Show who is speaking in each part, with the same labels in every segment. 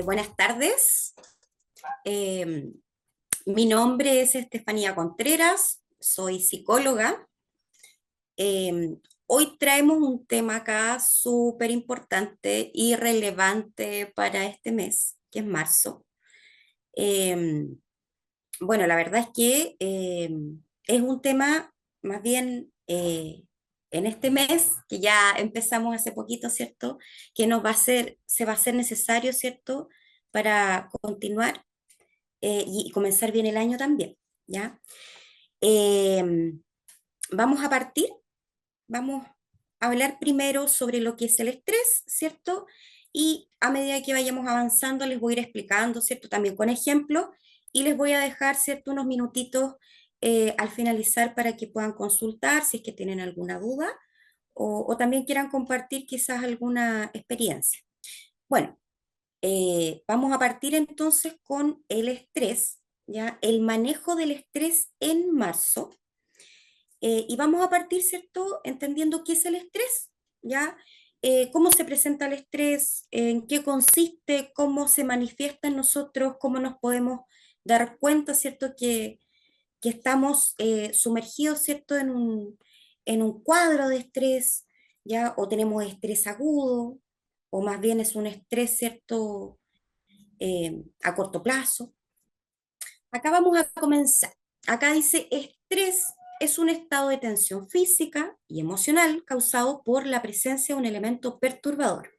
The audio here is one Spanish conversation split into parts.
Speaker 1: Buenas tardes. Eh, Mi nombre es Estefanía Contreras, soy psicóloga. Hoy traemos un tema acá súper importante y relevante para este mes, que es marzo. Eh, bueno, la verdad es que es un tema más bien en este mes, que ya empezamos hace poquito, ¿cierto? Que se va a hacer necesario, ¿cierto? Para continuar y comenzar bien el año también, ¿ya? Eh, Vamos a partir, vamos a hablar primero sobre lo que es el estrés, ¿cierto? Y a medida que vayamos avanzando les voy a ir explicando, ¿cierto? También con ejemplos y les voy a dejar, ¿cierto? Unos minutitos al finalizar para que puedan consultar si es que tienen alguna duda o también quieran compartir quizás alguna experiencia. Bueno, vamos a partir entonces con el estrés, ¿ya? El manejo del estrés en marzo. Y vamos a partir, ¿cierto? Entendiendo qué es el estrés, ¿ya? Cómo se presenta el estrés, en qué consiste, cómo se manifiesta en nosotros, cómo nos podemos dar cuenta, ¿cierto? Que estamos sumergidos, ¿cierto? En un cuadro de estrés, ¿ya? O tenemos estrés agudo, o más bien es un estrés, ¿cierto? A corto plazo. Acá vamos a comenzar. Acá dice, estrés es un estado de tensión física y emocional causado por la presencia de un elemento perturbador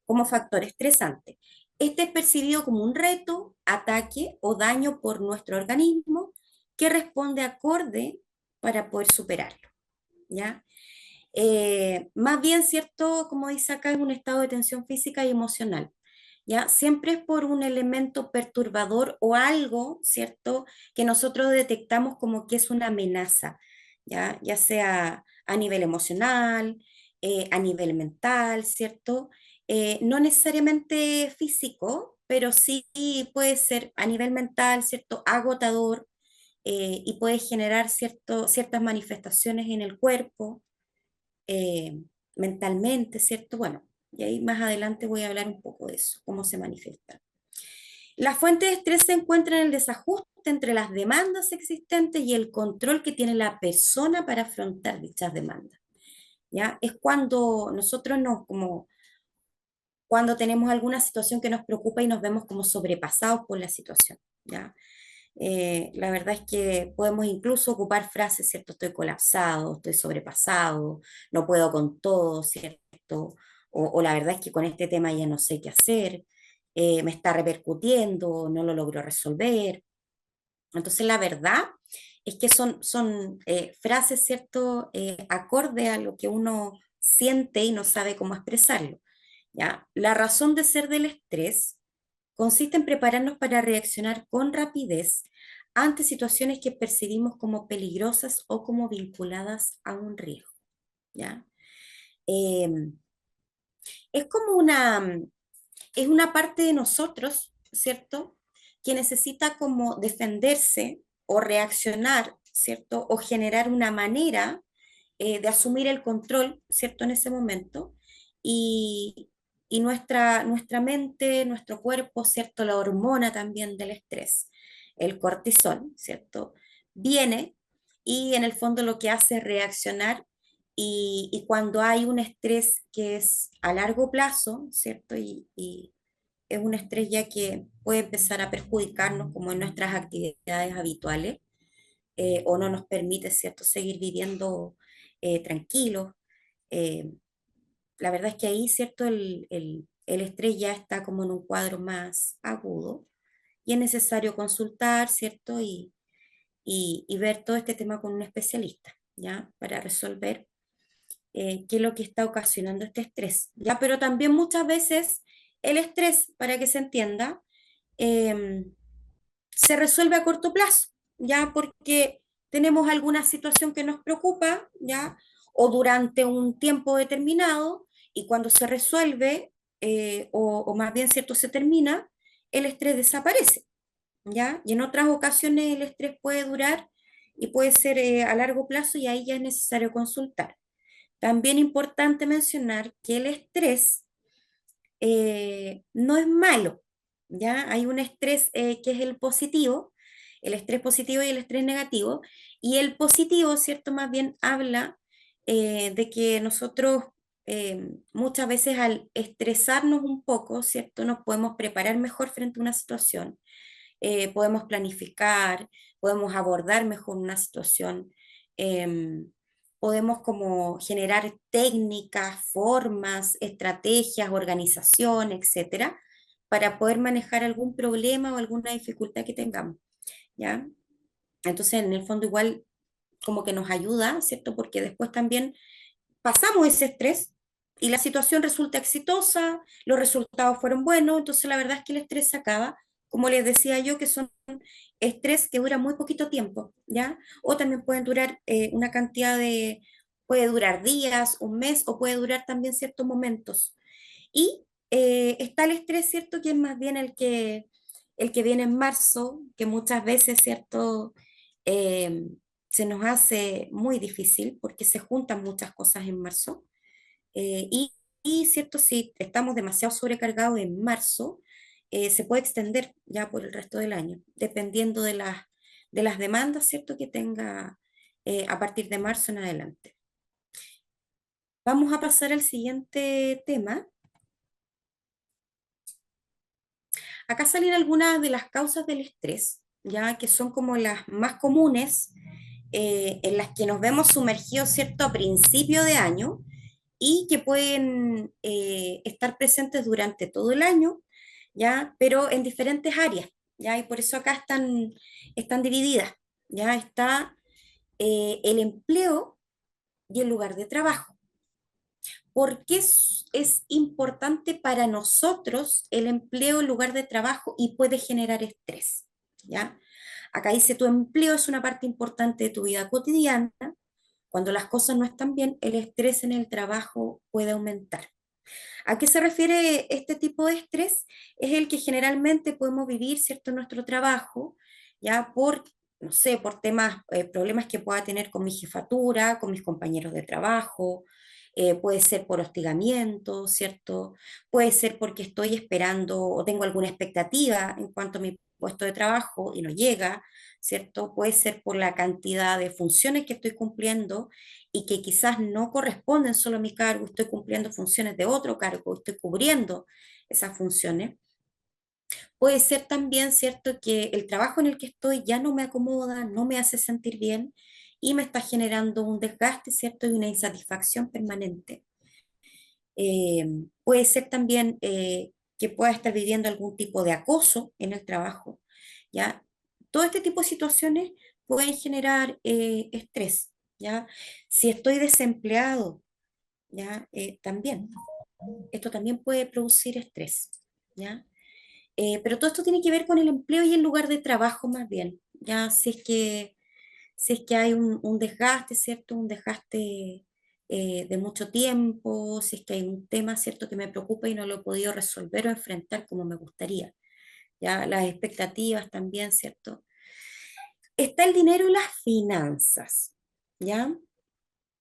Speaker 1: como factor estresante. Este es percibido como un reto, ataque o daño por nuestro organismo que responde acorde para poder superarlo, ¿ya? Más bien, ¿cierto? Como dice acá, es un estado de tensión física y emocional. ¿Ya? Siempre es por un elemento perturbador o algo, ¿cierto? Que nosotros detectamos como que es una amenaza, ¿ya? Ya sea a nivel emocional, a nivel mental, ¿cierto? No necesariamente físico, pero sí puede ser a nivel mental, ¿cierto? Agotador y puede generar ciertas manifestaciones en el cuerpo, eh, mentalmente, ¿cierto? Bueno, y ahí más adelante voy a hablar un poco de eso, cómo se manifiesta. La fuente de estrés se encuentra en el desajuste entre las demandas existentes y el control que tiene la persona para afrontar dichas demandas. ¿Ya? Es cuando nosotros cuando tenemos alguna situación que nos preocupa y nos vemos como sobrepasados por la situación. ¿Ya? La verdad es que podemos incluso ocupar frases, ¿cierto? Estoy colapsado, estoy sobrepasado, no puedo con todo, ¿cierto? O la verdad es que con este tema ya no sé qué hacer, me está repercutiendo, no lo logro resolver. Entonces, la verdad es que son frases, ¿cierto? Acorde a lo que uno siente y no sabe cómo expresarlo, ¿ya? La razón de ser del estrés consiste en prepararnos para reaccionar con rapidez ante situaciones que percibimos como peligrosas o como vinculadas a un riesgo, ¿ya? Eh, es como es una parte de nosotros, ¿cierto? Que necesita como defenderse o reaccionar, ¿cierto? O generar una manera de asumir el control, ¿cierto? En ese momento. Y, y nuestra mente, nuestro cuerpo, ¿cierto? La hormona también del estrés, el cortisol, ¿cierto? Viene y en el fondo lo que hace es reaccionar y cuando hay un estrés que es a largo plazo, ¿cierto? Y es un estrés ya que puede empezar a perjudicarnos como en nuestras actividades habituales o no nos permite, ¿cierto?, seguir viviendo tranquilos. Eh, la verdad es que ahí, ¿cierto?, el estrés ya está como en un cuadro más agudo y es necesario consultar, ¿cierto?, y ver todo este tema con un especialista, ¿ya? Para resolver qué es lo que está ocasionando este estrés, ¿ya? Pero también muchas veces el estrés, para que se entienda, eh, se resuelve a corto plazo, ¿ya? Porque tenemos alguna situación que nos preocupa, ¿ya? O durante un tiempo determinado, y cuando se resuelve, o más bien cierto se termina, el estrés desaparece, ¿ya? Y en otras ocasiones el estrés puede durar y puede ser a largo plazo y ahí ya es necesario consultar. También importante mencionar que el estrés no es malo, ¿ya? Hay un estrés que es el estrés positivo y el estrés negativo, y el positivo, ¿cierto? Más bien habla de que nosotros muchas veces al estresarnos un poco, ¿cierto? Nos podemos preparar mejor frente a una situación, podemos planificar, podemos abordar mejor una situación, em, podemos como generar técnicas, formas, estrategias, organización, etcétera, para poder manejar algún problema o alguna dificultad que tengamos, ¿ya? Entonces, en el fondo igual como que nos ayuda, ¿cierto? Porque después también pasamos ese estrés y la situación resulta exitosa, los resultados fueron buenos, entonces la verdad es que el estrés se acaba, como les decía yo, que son estrés que dura muy poquito tiempo, ¿ya? O también pueden durar una cantidad de, puede durar días, un mes, o puede durar también ciertos momentos. Y está el estrés, ¿cierto? Que es más bien el que viene en marzo, que muchas veces, ¿cierto? Eh, Se nos hace muy difícil porque se juntan muchas cosas en marzo. Eh, y, y, ¿cierto? Si estamos demasiado sobrecargados en marzo, se puede extender ya por el resto del año, dependiendo de las demandas, ¿cierto? Que tenga a partir de marzo en adelante. Vamos a pasar al siguiente tema. Acá salen algunas de las causas del estrés, ya que son como las más comunes, en las que nos vemos sumergidos, ¿cierto?, a principio de año y que pueden estar presentes durante todo el año, ya, pero en diferentes áreas, ya, y por eso acá están divididas, ya está el empleo y el lugar de trabajo. ¿Por qué es importante para nosotros el empleo en lugar de trabajo y puede generar estrés? ¿Ya? Acá dice, tu empleo es una parte importante de tu vida cotidiana. Cuando las cosas no están bien, el estrés en el trabajo puede aumentar. ¿A qué se refiere este tipo de estrés? Es el que generalmente podemos vivir, ¿cierto?, en nuestro trabajo, ya por, no sé, por temas, problemas que pueda tener con mi jefatura, con mis compañeros de trabajo, puede ser por hostigamiento, ¿cierto? Puede ser porque estoy esperando o tengo alguna expectativa en cuanto a mi puesto de trabajo y no llega, ¿cierto? Puede ser por la cantidad de funciones que estoy cumpliendo y que quizás no corresponden solo a mi cargo, estoy cumpliendo funciones de otro cargo, estoy cubriendo esas funciones. Puede ser también cierto que el trabajo en el que estoy ya no me acomoda, no me hace sentir bien y me está generando un desgaste, ¿cierto? Y una insatisfacción permanente. Eh, Puede ser también que pueda estar viviendo algún tipo de acoso en el trabajo, ¿ya? Todo este tipo de situaciones pueden generar estrés, ¿ya? Si estoy desempleado, ¿ya? También, esto también puede producir estrés, ¿ya? Pero todo esto tiene que ver con el empleo y el lugar de trabajo más bien, ¿ya? Si es que hay un desgaste, ¿cierto? Un desgaste de mucho tiempo, si es que hay un tema, ¿cierto?, que me preocupa y no lo he podido resolver o enfrentar como me gustaría, ¿ya? Las expectativas también, ¿cierto? Está el dinero y las finanzas, ¿ya?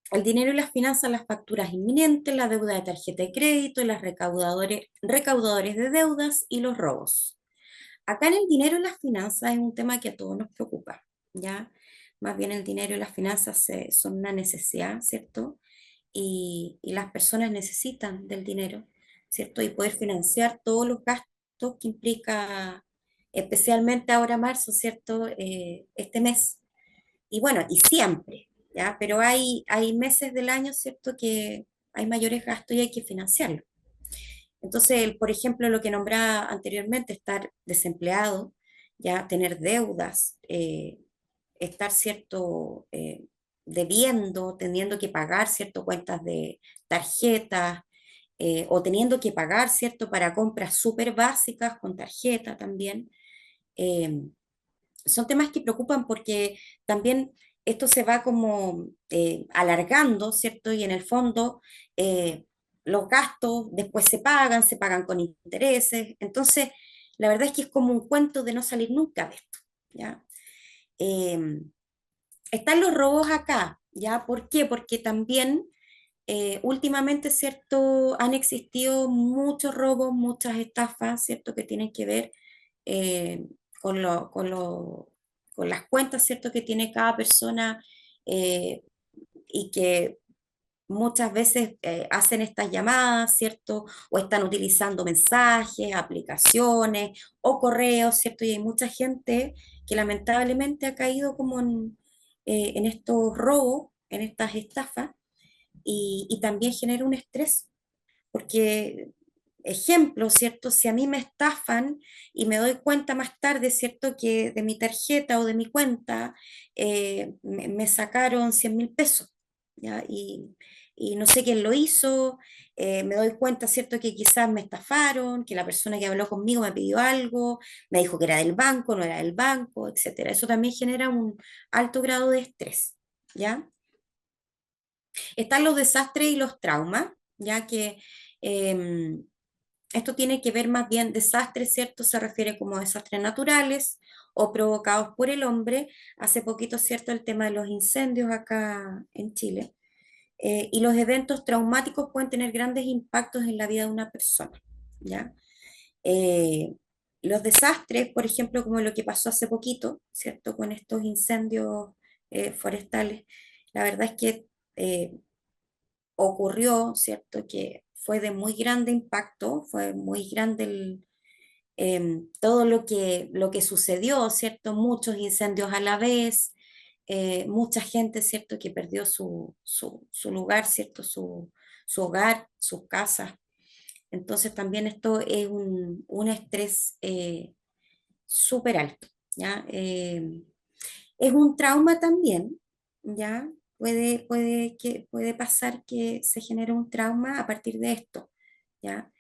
Speaker 1: El dinero y las finanzas, las facturas inminentes, la deuda de tarjeta de crédito, las recaudadores de deudas y los robos. Acá en el dinero y las finanzas es un tema que a todos nos preocupa, ¿ya? Más bien el dinero y las finanzas son una necesidad, ¿cierto? Y las personas necesitan del dinero, ¿cierto? Y poder financiar todos los gastos que implica, especialmente ahora marzo, ¿cierto? Este mes. Y bueno, y siempre, ¿ya? Pero hay meses del año, ¿cierto?, que hay mayores gastos y hay que financiarlo. Entonces, por ejemplo, lo que nombraba anteriormente, estar desempleado, ya tener deudas, estar cierto debiendo, teniendo que pagar cierto cuentas de tarjetas, o teniendo que pagar cierto para compras súper básicas con tarjeta también. eh, Son temas que preocupan porque también esto se va como alargando, ¿cierto? Y en el fondo los gastos después se pagan con intereses. Entonces, la verdad es que es como un cuento de no salir nunca de esto, ¿ya? Eh, Están los robos acá, ¿ya? ¿Por qué? Porque también últimamente, ¿cierto? Han existido muchos robos, muchas estafas, ¿cierto? Que tienen que ver eh, con, lo- con, lo- con las cuentas, ¿cierto?, que tiene cada persona, eh, y que muchas veces hacen estas llamadas, ¿cierto? O están utilizando mensajes, aplicaciones o correos, ¿cierto? Y hay mucha gente que lamentablemente ha caído como en estos robos, en estas estafas, y también genera un estrés, porque, ejemplo, ¿cierto? Si a mí me estafan y me doy cuenta más tarde, ¿cierto? Que de mi tarjeta o de mi cuenta me sacaron 100.000 pesos, ¿ya? Y no sé quién lo hizo, me doy cuenta, ¿cierto? Que quizás me estafaron, que la persona que habló conmigo me pidió algo, me dijo que era del banco, no era del banco, etcétera. Eso también genera un alto grado de estrés, ¿ya? Están los desastres y los traumas, ya que eh, esto tiene que ver más bien desastres, ¿cierto? Se refiere como a desastres naturales o provocados por el hombre. Hace poquito, ¿cierto? El tema de los incendios acá en Chile. Y los eventos traumáticos pueden tener grandes impactos en la vida de una persona, ¿ya? Eh, los desastres, por ejemplo, como lo que pasó hace poquito, ¿cierto? Con estos incendios forestales, la verdad es que ocurrió, ¿cierto? Que fue de muy grande impacto, fue muy grande todo lo que sucedió, ¿cierto? Muchos incendios a la vez, mucha gente, ¿cierto? Que perdió su lugar, ¿cierto? Su hogar, sus casas. Entonces también esto es un estrés súper alto, ¿ya? Es un trauma también, ¿ya? Puede pasar que se genere un trauma a partir de esto, ¿ya?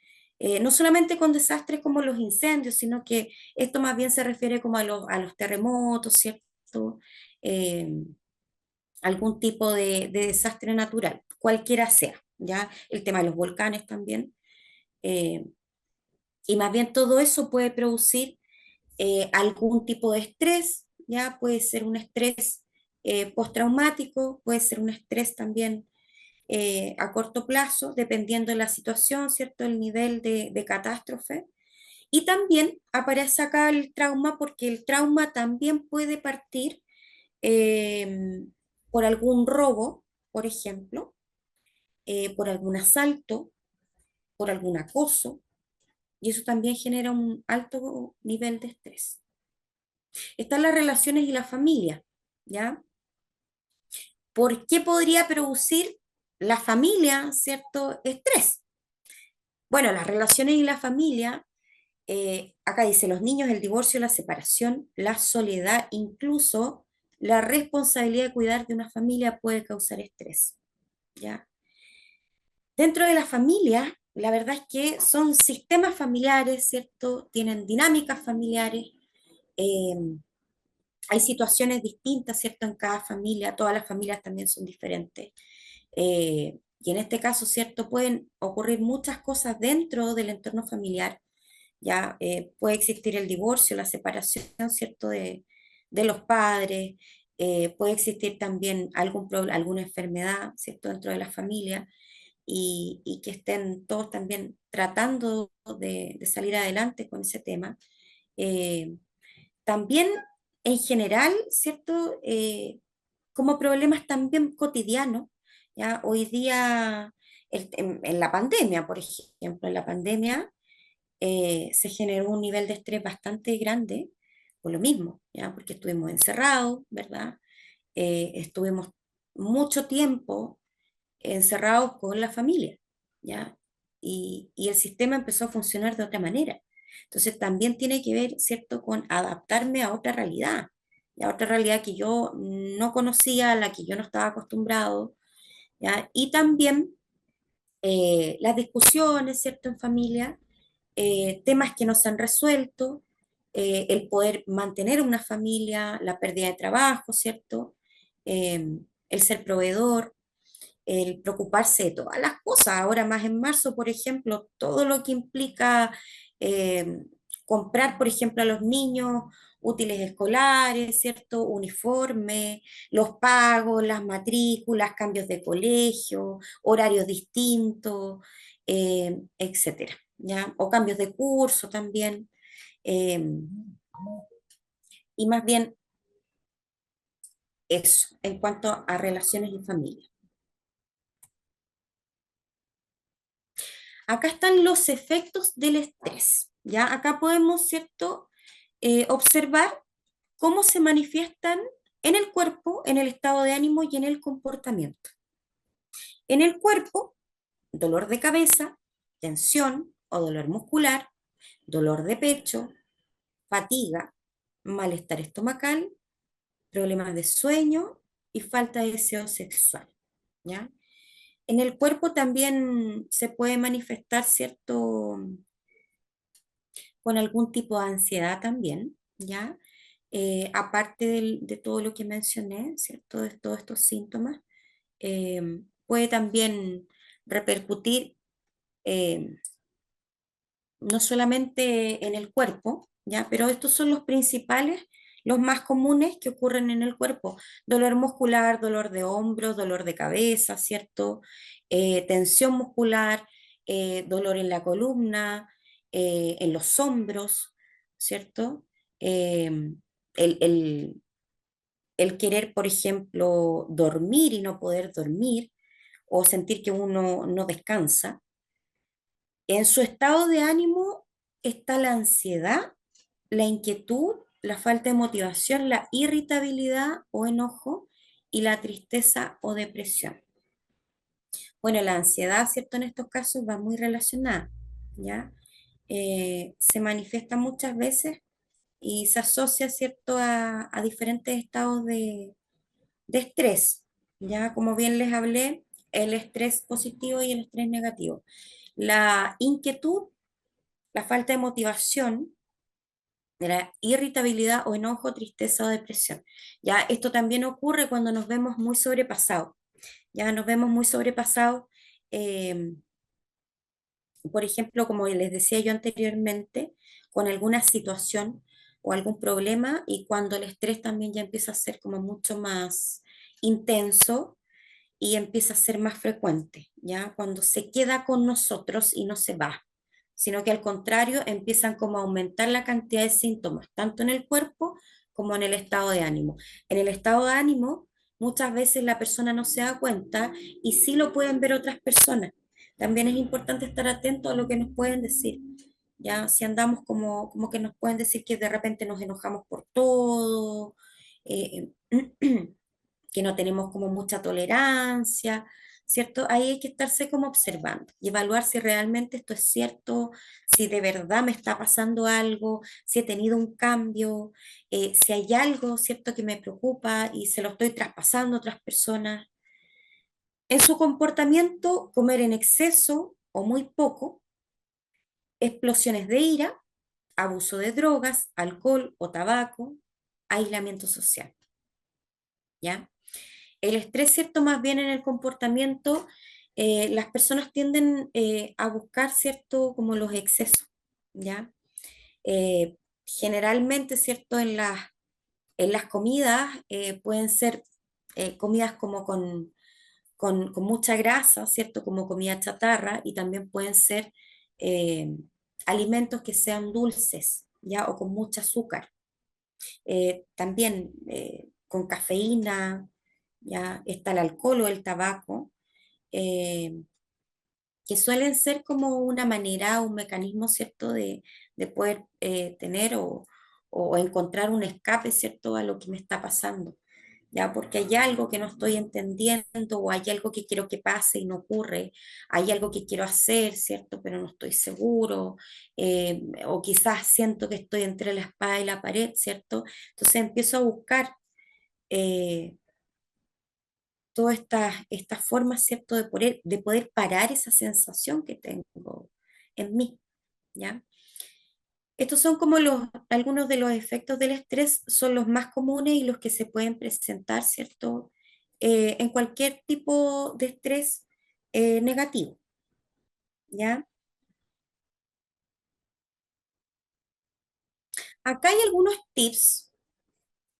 Speaker 1: No solamente con desastres como los incendios, sino que esto más bien se refiere como a los terremotos, ¿cierto? Eh, algún tipo de desastre natural, cualquiera sea, ¿ya? El tema de los volcanes también. eh, y más bien todo eso puede producir algún tipo de estrés, ya puede ser un estrés postraumático, puede ser un estrés también a corto plazo, dependiendo de la situación, ¿cierto? El nivel de catástrofe. Y también aparece acá el trauma porque el trauma también puede partir eh, por algún robo, por ejemplo, por algún asalto, por algún acoso, y eso también genera un alto nivel de estrés. Están las relaciones y la familia, ¿ya? ¿Por qué podría producir la familia cierto estrés? Bueno, las relaciones y la familia, acá dice los niños, el divorcio, la separación, la soledad, incluso la responsabilidad de cuidar de una familia puede causar estrés, ¿ya? Dentro de la familia, la verdad es que son sistemas familiares, ¿cierto? Tienen dinámicas familiares, eh, hay situaciones distintas, ¿cierto? En cada familia, todas las familias también son diferentes. Y en este caso, ¿cierto? Pueden ocurrir muchas cosas dentro del entorno familiar, ya puede existir el divorcio, la separación, ¿cierto? De los padres, puede existir también alguna enfermedad, ¿cierto? Dentro de la familia y que estén todos también tratando de salir adelante con ese tema. Eh, también, en general, ¿cierto? Como problemas también cotidianos, ¿ya? Hoy día, en la pandemia, por ejemplo, en la pandemia se generó un nivel de estrés bastante grande por lo mismo, ¿ya? Porque estuvimos encerrados, ¿verdad? Estuvimos mucho tiempo encerrados con la familia, ¿ya? Y el sistema empezó a funcionar de otra manera. Entonces también tiene que ver, ¿cierto?, con adaptarme a otra realidad, a otra realidad que yo no conocía, a la que yo no estaba acostumbrado, ¿ya? Y también las discusiones, ¿cierto?, en familia, temas que no se han resuelto, el poder mantener una familia, la pérdida de trabajo, ¿cierto? El ser proveedor, el preocuparse de todas las cosas. Ahora más en marzo, por ejemplo, todo lo que implica eh, comprar, por ejemplo, a los niños útiles escolares, ¿cierto? Uniforme, los pagos, las matrículas, cambios de colegio, horarios distintos, etcétera, ¿ya? O cambios de curso también. Eh, y más bien eso, en cuanto a relaciones y familia. Acá están los efectos del estrés, ¿ya? Acá podemos, ¿cierto? Observar cómo se manifiestan en el cuerpo, en el estado de ánimo y en el comportamiento. En el cuerpo, dolor de cabeza, tensión o dolor muscular, dolor de pecho, fatiga, malestar estomacal, problemas de sueño y falta de deseo sexual, ¿ya? En el cuerpo también se puede manifestar, ¿cierto? Con algún tipo de ansiedad también, ¿ya? Aparte de todo lo que mencioné, ¿cierto? De todos estos síntomas, puede también repercutir eh, no solamente en el cuerpo, ¿ya? Pero estos son los principales, los más comunes que ocurren en el cuerpo. Dolor muscular, dolor de hombros, dolor de cabeza, ¿cierto? Tensión muscular, dolor en la columna, en los hombros, ¿cierto? Eh, el, el querer, por ejemplo, dormir y no poder dormir, o sentir que uno no descansa. En su estado de ánimo está la ansiedad, la inquietud, la falta de motivación, la irritabilidad o enojo y la tristeza o depresión. Bueno, la ansiedad, ¿cierto? En estos casos va muy relacionada, ¿ya? Se manifiesta muchas veces y se asocia, ¿cierto?, a diferentes estados de estrés, ¿ya? Como bien les hablé, el estrés positivo y el estrés negativo. La inquietud, la falta de motivación, de la irritabilidad o enojo, tristeza o depresión. Ya esto también ocurre cuando nos vemos muy sobrepasados. Ya nos vemos muy sobrepasados, eh, por ejemplo, como les decía yo anteriormente, con alguna situación o algún problema y cuando el estrés también ya empieza a ser como mucho más intenso y empieza a ser más frecuente, ¿ya? Cuando se queda con nosotros y no se va, sino que al contrario empiezan como a aumentar la cantidad de síntomas, tanto en el cuerpo como en el estado de ánimo. En el estado de ánimo, muchas veces la persona no se da cuenta y sí lo pueden ver otras personas. También es importante estar atento a lo que nos pueden decir. Ya, si andamos como que nos pueden decir que de repente nos enojamos por todo, eh, que no tenemos como mucha tolerancia, ¿cierto? Ahí hay que estarse como observando y evaluar si realmente esto es cierto, si de verdad me está pasando algo, si he tenido un cambio, si hay algo, ¿cierto?, que me preocupa y se lo estoy traspasando a otras personas. En su comportamiento, comer en exceso o muy poco, explosiones de ira, abuso de drogas, alcohol o tabaco, aislamiento social, ¿ya? El estrés, ¿cierto? Más bien en el comportamiento, las personas tienden a buscar, ¿cierto? Como los excesos, ¿ya? Generalmente, ¿cierto? En las comidas pueden ser comidas como con mucha grasa, ¿cierto? Como comida chatarra y también pueden ser eh, alimentos que sean dulces, ¿ya? O con mucho azúcar. También con cafeína, ya está el alcohol o el tabaco, eh, que suelen ser como una manera, un mecanismo, ¿cierto?, de poder tener o encontrar un escape, ¿cierto?, a lo que me está pasando, ya, porque hay algo que no estoy entendiendo o hay algo que quiero que pase y no ocurre, hay algo que quiero hacer, ¿cierto?, pero no estoy seguro, o quizás siento que estoy entre la espada y la pared, ¿cierto? Entonces empiezo a buscar eh, todas estas formas, ¿cierto?, de poder parar esa sensación que tengo en mí, ¿ya? Estos son como algunos de los efectos del estrés, son los más comunes y los que se pueden presentar, ¿cierto?, en cualquier tipo de estrés negativo, ¿ya? Acá hay algunos tips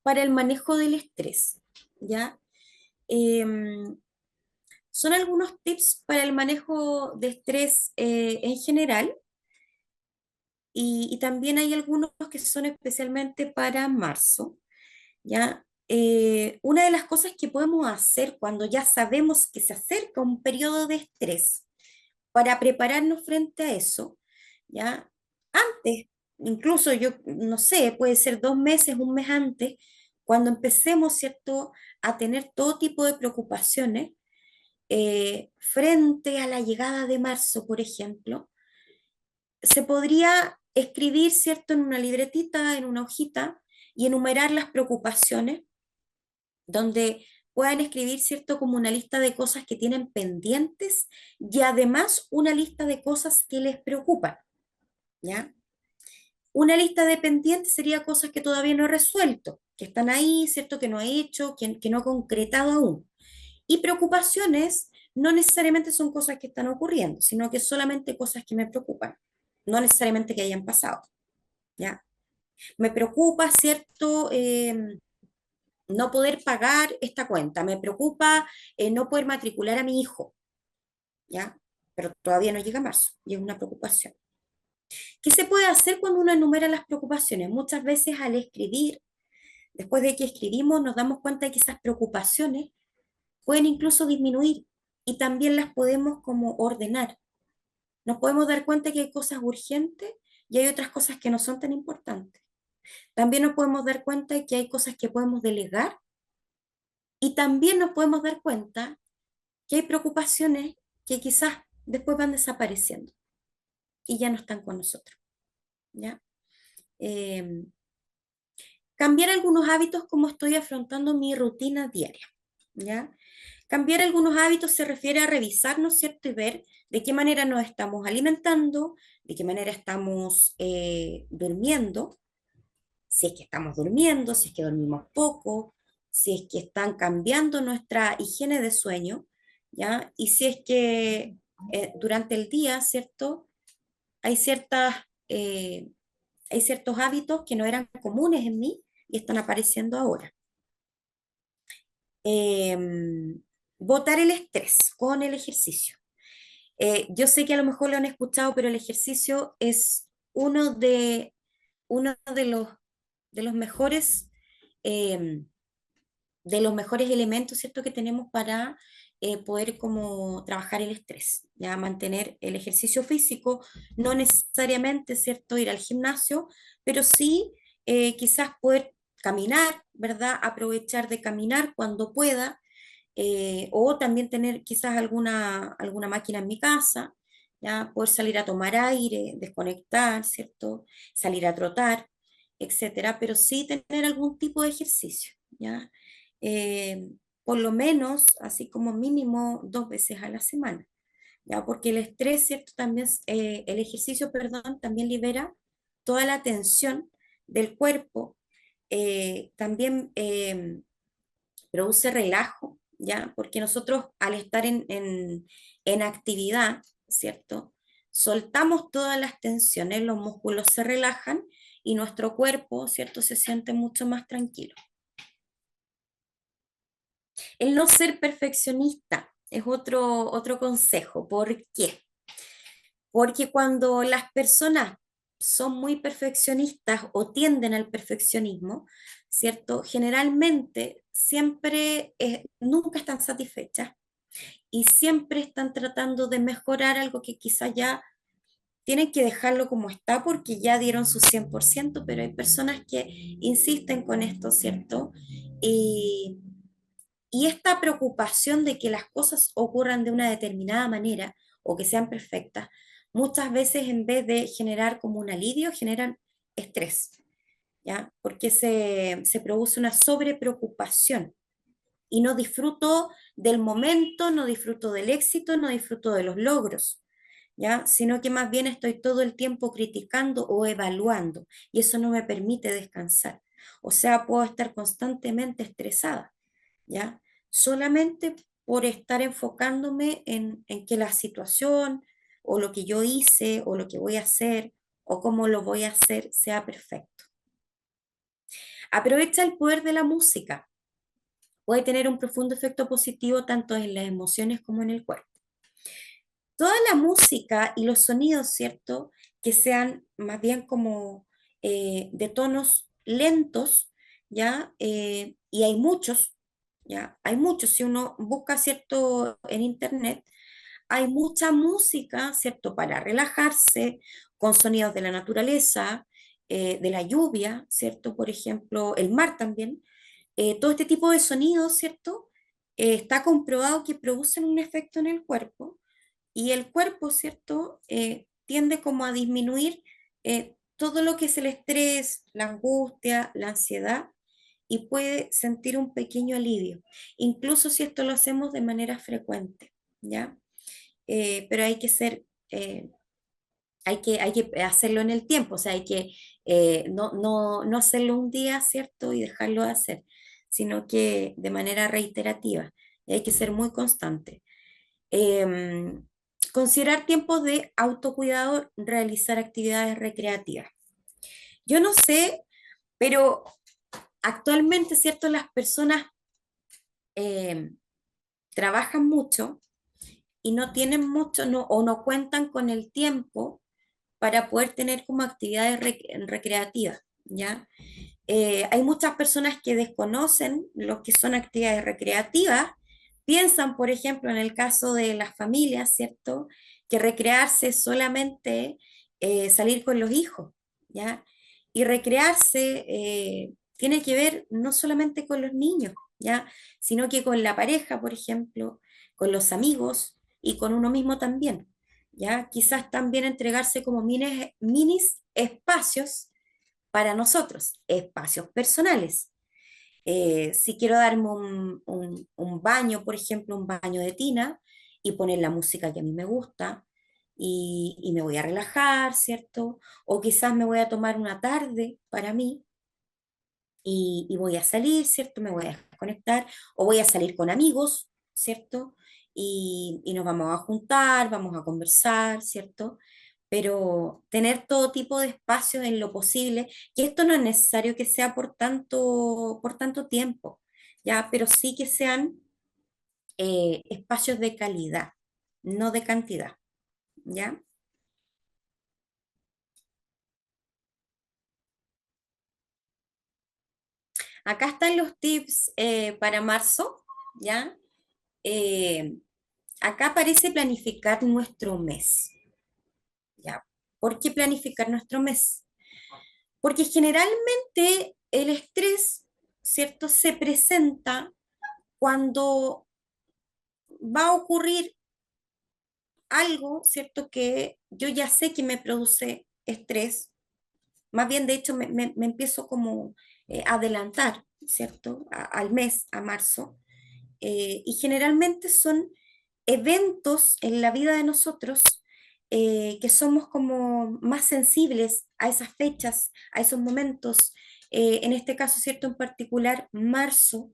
Speaker 1: para el manejo del estrés, ¿ya? Em, Son algunos tips para el manejo de estrés en general y también hay algunos que son especialmente para marzo, ¿ya? Una de las cosas que podemos hacer cuando ya sabemos que se acerca un periodo de estrés, para prepararnos frente a eso, ¿ya? Antes, incluso yo, no sé, puede ser 2 meses, un mes antes, cuando empecemos, ¿cierto?, a tener todo tipo de preocupaciones, frente a la llegada de marzo, por ejemplo, se podría escribir, ¿cierto?, en una libretita, en una hojita, y enumerar las preocupaciones, donde puedan escribir, ¿cierto?, como una lista de cosas que tienen pendientes y además una lista de cosas que les preocupan, ¿ya? Una lista de pendientes sería cosas que todavía no he resuelto, que están ahí, ¿cierto?, que no he hecho, que no he concretado aún. Y preocupaciones no necesariamente son cosas que están ocurriendo, sino que solamente cosas que me preocupan, no necesariamente que hayan pasado, ¿ya? Me preocupa, ¿cierto? No poder pagar esta cuenta, me preocupa no poder matricular a mi hijo, ¿ya? Pero todavía no llega marzo y es una preocupación. ¿Qué se puede hacer cuando uno enumera las preocupaciones? Muchas veces al escribir, después de que escribimos, nos damos cuenta de que esas preocupaciones pueden incluso disminuir y también las podemos como ordenar. Nos podemos dar cuenta que hay cosas urgentes y hay otras cosas que no son tan importantes. También nos podemos dar cuenta de que hay cosas que podemos delegar y también nos podemos dar cuenta que hay preocupaciones que quizás después van desapareciendo y ya no están con nosotros, ¿ya? Eh, Cambiar algunos hábitos como estoy afrontando mi rutina diaria, ¿ya? Cambiar algunos hábitos se refiere a revisarnos, ¿cierto? Y ver de qué manera nos estamos alimentando, de qué manera estamos durmiendo, si es que estamos durmiendo, si es que dormimos poco, si es que están cambiando nuestra higiene de sueño, ¿ya? Y si es que durante el día, ¿cierto? Hay ciertas, eh, hay ciertos hábitos que no eran comunes en mí y están apareciendo ahora. Botar el estrés con el ejercicio. Yo sé que a lo mejor lo han escuchado, pero el ejercicio es uno de los mejores, eh, de los mejores elementos, ¿cierto?, que tenemos para poder como trabajar el estrés, ya mantener el ejercicio físico, no necesariamente, ¿cierto?, ir al gimnasio, pero sí quizás poder caminar, ¿verdad? Aprovechar de caminar cuando pueda, o también tener quizás alguna máquina en mi casa, ya poder salir a tomar aire, desconectar, ¿cierto? Salir a trotar, etcétera, pero sí tener algún tipo de ejercicio, ¿ya? Eh, por lo menos, así como mínimo 2 veces a la semana, ¿ya? Porque el estrés, ¿cierto? También, el ejercicio, perdón, también libera toda la tensión del cuerpo, también produce relajo, ¿ya? Porque nosotros al estar en actividad, ¿cierto? Soltamos todas las tensiones, los músculos se relajan y nuestro cuerpo, ¿cierto? Se siente mucho más tranquilo. El no ser perfeccionista es otro consejo. ¿Por qué? Porque cuando las personas son muy perfeccionistas o tienden al perfeccionismo, ¿cierto? Generalmente siempre, nunca están satisfechas y siempre están tratando de mejorar algo que quizá ya tienen que dejarlo como está porque ya dieron su 100%, pero hay personas que insisten con esto, ¿cierto? Y, y esta preocupación de que las cosas ocurran de una determinada manera o que sean perfectas, muchas veces en vez de generar como un alivio, generan estrés, ¿ya? Porque se produce una sobrepreocupación y no disfruto del momento, no disfruto del éxito, no disfruto de los logros, ¿ya? Sino que más bien estoy todo el tiempo criticando o evaluando y eso no me permite descansar. O sea, puedo estar constantemente estresada, ¿ya? Solamente por estar enfocándome en que la situación o lo que yo hice o lo que voy a hacer o cómo lo voy a hacer sea perfecto. Aprovecha el poder de la música. Puede tener un profundo efecto positivo tanto en las emociones como en el cuerpo. Toda la música y los sonidos, ¿cierto? que sean más bien como de tonos lentos, ¿ya? Y hay muchos, ¿ya? Hay muchos, si uno busca, ¿cierto? En internet, hay mucha música, ¿cierto? Para relajarse, con sonidos de la naturaleza, de la lluvia, ¿cierto? Por ejemplo, el mar también. Todo este tipo de sonidos, ¿cierto? Está comprobado que producen un efecto en el cuerpo y el cuerpo, ¿cierto? Tiende como a disminuir todo lo que es el estrés, la angustia, la ansiedad y puede sentir un pequeño alivio, incluso si esto lo hacemos de manera frecuente, ¿ya? Pero hay que ser, hay que hacerlo en el tiempo, o sea, hay que no hacerlo un día, ¿cierto? Y dejarlo de hacer, sino que de manera reiterativa, y hay que ser muy constante. Em, Considerar tiempos de autocuidado, realizar actividades recreativas. Yo no sé, pero actualmente, ¿cierto? Las personas em, trabajan mucho y no tienen mucho o no cuentan con el tiempo para poder tener como actividades recreativas, ¿ya? Hay muchas personas que desconocen lo que son actividades recreativas, piensan, por ejemplo, en el caso de las familias, ¿cierto? Que recrearse es solamente salir con los hijos, ¿ya? Y recrearse tiene que ver no solamente con los niños, ¿ya? Sino que con la pareja, por ejemplo, con los amigos y con uno mismo también, ¿ya? Quizás también entregarse como minis espacios para nosotros, espacios personales. Si quiero darme un baño, por ejemplo, un baño de tina y poner la música que a mí me gusta y me voy a relajar, ¿cierto? O quizás me voy a tomar una tarde para mí y voy a salir, ¿cierto? Me voy a desconectar o voy a salir con amigos, ¿cierto? Y nos vamos a juntar, vamos a conversar, ¿cierto? Pero tener todo tipo de espacios en lo posible, y esto no es necesario que sea por tanto tiempo, ¿ya? Pero sí que sean espacios de calidad, no de cantidad, ¿ya? Acá están los tips para marzo, ¿ya? Eh, Acá aparece planificar nuestro mes, ¿ya? ¿Por qué planificar nuestro mes? Porque generalmente el estrés, ¿cierto? Se presenta cuando va a ocurrir algo, ¿cierto? Que yo ya sé que me produce estrés, más bien de hecho me empiezo como a adelantar, ¿cierto? Al mes, a marzo, y generalmente son eventos en la vida de nosotros que somos como más sensibles a esas fechas, a esos momentos, en este caso, ¿cierto? En particular, marzo,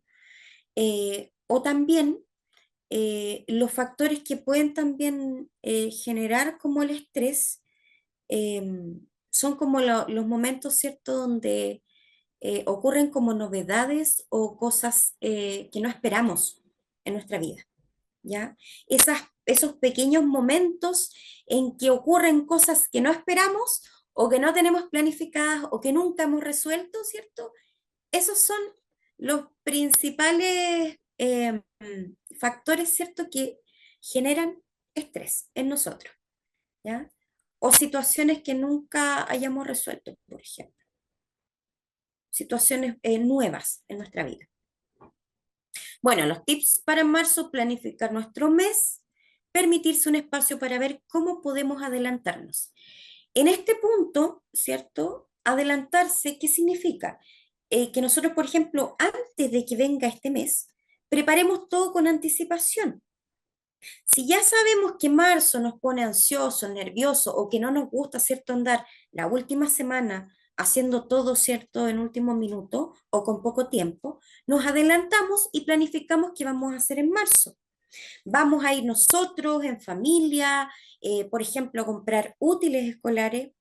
Speaker 1: o también los factores que pueden también generar como el estrés eh, son como los momentos, ¿cierto?, donde ocurren como novedades o cosas que no esperamos en nuestra vida, ¿ya? Esos pequeños momentos en que ocurren cosas que no esperamos o que no tenemos planificadas o que nunca hemos resuelto, ¿cierto? Esos son los principales factores, ¿cierto?, que generan estrés en nosotros, ¿ya? O situaciones que nunca hayamos resuelto, por ejemplo, situaciones nuevas en nuestra vida. Bueno, los tips para marzo: planificar nuestro mes, permitirse un espacio para ver cómo podemos adelantarnos. En este punto, ¿cierto? Adelantarse, ¿qué significa? Que nosotros, por ejemplo, antes de que venga este mes, preparemos todo con anticipación. Si ya sabemos que marzo nos pone ansioso, nervioso o que no nos gusta, ¿cierto?, andar la última semana haciendo todo, ¿cierto?, en último minuto o con poco tiempo, nos adelantamos y planificamos qué vamos a hacer en marzo. Vamos a ir nosotros en familia, por ejemplo, a comprar útiles escolares.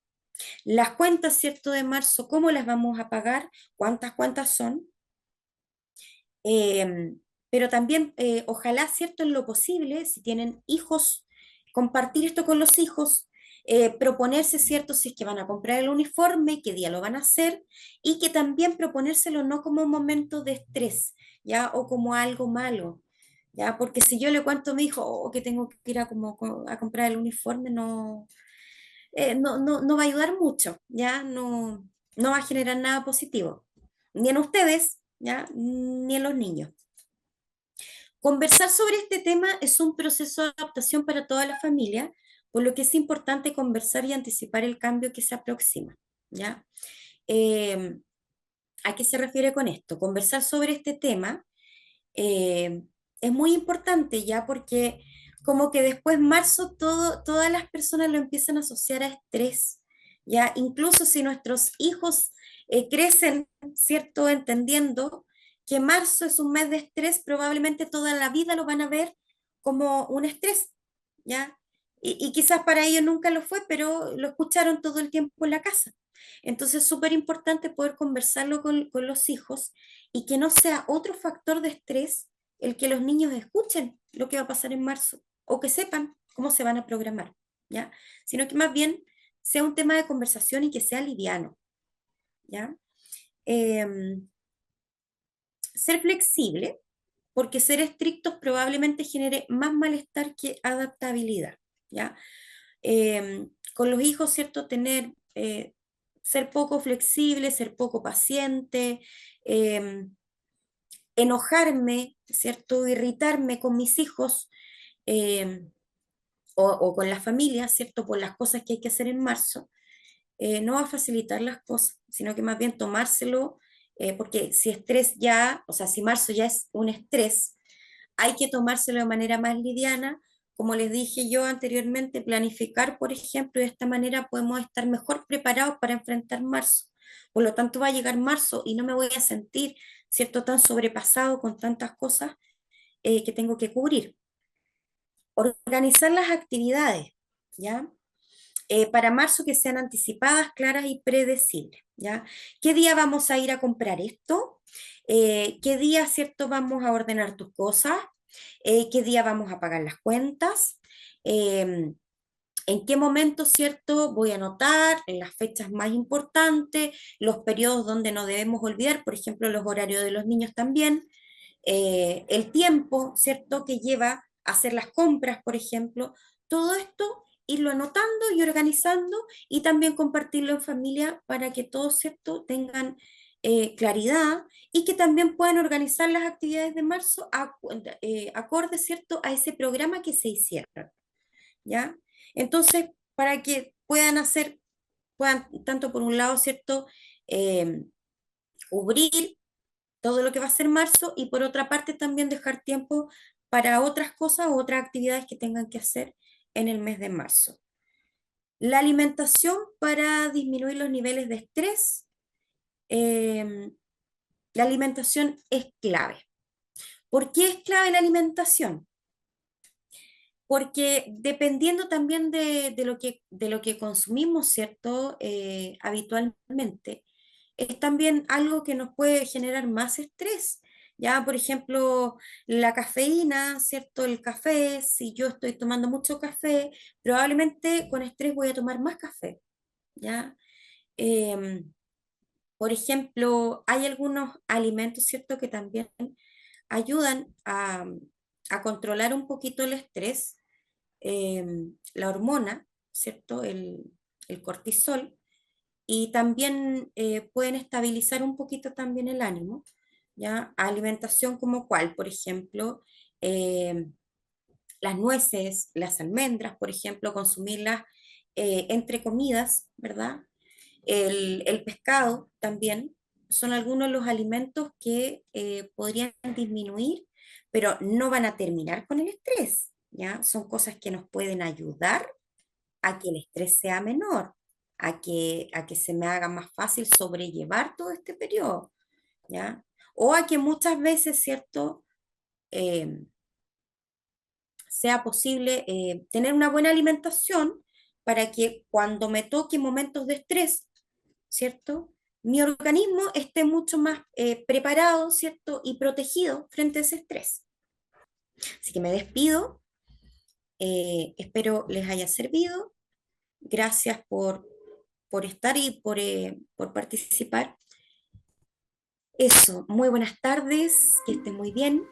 Speaker 1: Las cuentas, ¿cierto?, de marzo, ¿cómo las vamos a pagar? ¿Cuántas cuentas son? Eh, pero también, ojalá, ¿cierto?, en lo posible, si tienen hijos, compartir esto con los hijos, proponerse, ¿cierto?, si es que van a comprar el uniforme, qué día lo van a hacer, y que también proponérselo no como un momento de estrés, ¿ya? O como algo malo, ¿ya? Porque si yo le cuento a mi hijo "Oh, que tengo que ir a, a comprar el uniforme, no va a ayudar mucho, ¿ya? No va a generar nada positivo, ni en ustedes, ¿ya? Ni en los niños. Conversar sobre este tema es un proceso de adaptación para toda la familia, por lo que es importante conversar y anticipar el cambio que se aproxima, ¿ya? Eh, ¿A qué se refiere con esto? Conversar sobre este tema eh, es muy importante ya porque como que después marzo todas las personas lo empiezan a asociar a estrés, ya incluso si nuestros hijos crecen, ¿cierto? Entendiendo que marzo es un mes de estrés, probablemente toda la vida lo van a ver como un estrés, ¿ya? Y quizás para ellos nunca lo fue, pero lo escucharon todo el tiempo en la casa. Entonces es súper importante poder conversarlo con los hijos y que no sea otro factor de estrés el que los niños escuchen lo que va a pasar en marzo o que sepan cómo se van a programar, ¿ya? Sino que más bien sea un tema de conversación y que sea liviano, ¿ya? Em, Ser flexible, porque ser estrictos probablemente genere más malestar que adaptabilidad, ¿ya? Con los hijos, ¿cierto? Ser poco flexible, ser poco paciente, em, enojarme, ¿cierto? Irritarme con mis hijos eh, o con la familia, ¿cierto? Por las cosas que hay que hacer en marzo, no va a facilitar las cosas, sino que más bien tomárselo, porque si estrés ya, o sea, si marzo ya es un estrés, hay que tomárselo de manera más liviana. Como les dije yo anteriormente, planificar, por ejemplo, de esta manera podemos estar mejor preparados para enfrentar marzo. Por lo tanto, va a llegar marzo y no me voy a sentir, ¿cierto?, tan sobrepasado con tantas cosas que tengo que cubrir. Organizar las actividades, ¿ya? Para marzo que sean anticipadas, claras y predecibles, ¿ya? ¿Qué día vamos a ir a comprar esto? ¿Qué día, cierto, vamos a ordenar tus cosas? ¿Qué día vamos a pagar las cuentas? Eh, ¿En qué momento, cierto, voy a anotar las fechas más importantes, los periodos donde no debemos olvidar, por ejemplo, los horarios de los niños también? El tiempo, ¿cierto?, que lleva a hacer las compras, por ejemplo, todo esto irlo anotando y organizando y también compartirlo en familia para que todos, ¿cierto?, tengan claridad y que también puedan organizar las actividades de marzo acorde, ¿cierto?, a ese programa que se hicieron, ¿ya? Entonces, para que puedan, tanto por un lado, ¿cierto?, eh, cubrir todo lo que va a ser marzo y por otra parte también dejar tiempo para otras cosas o otras actividades que tengan que hacer en el mes de marzo. La alimentación para disminuir los niveles de estrés. eh, la alimentación es clave. ¿Por qué es clave la alimentación? Porque dependiendo también de lo que consumimos, ¿cierto? Habitualmente, es también algo que nos puede generar más estrés. Ya, por ejemplo, la cafeína, ¿cierto? El café, si yo estoy tomando mucho café, probablemente con estrés voy a tomar más café, ¿ya? Em, por ejemplo, hay algunos alimentos, ¿cierto?, que también ayudan a controlar un poquito el estrés, la hormona, ¿cierto? El cortisol, y también pueden estabilizar un poquito también el ánimo, ¿ya? Alimentación como cuál, por ejemplo, eh, las nueces, las almendras, por ejemplo, consumirlas entre comidas, ¿verdad? El pescado también, son algunos de los alimentos que podrían disminuir, pero no van a terminar con el estrés, ¿ya? Son cosas que nos pueden ayudar a que el estrés sea menor, a que se me haga más fácil sobrellevar todo este periodo, ¿ya? O a que muchas veces, ¿cierto? Eh, Sea posible tener una buena alimentación para que cuando me toque momentos de estrés, ¿cierto? Mi organismo esté mucho más preparado, ¿cierto? Y protegido frente a ese estrés. Así que me despido, espero les haya servido, Gracias por estar y por participar. Eso, muy buenas tardes, que estén muy bien.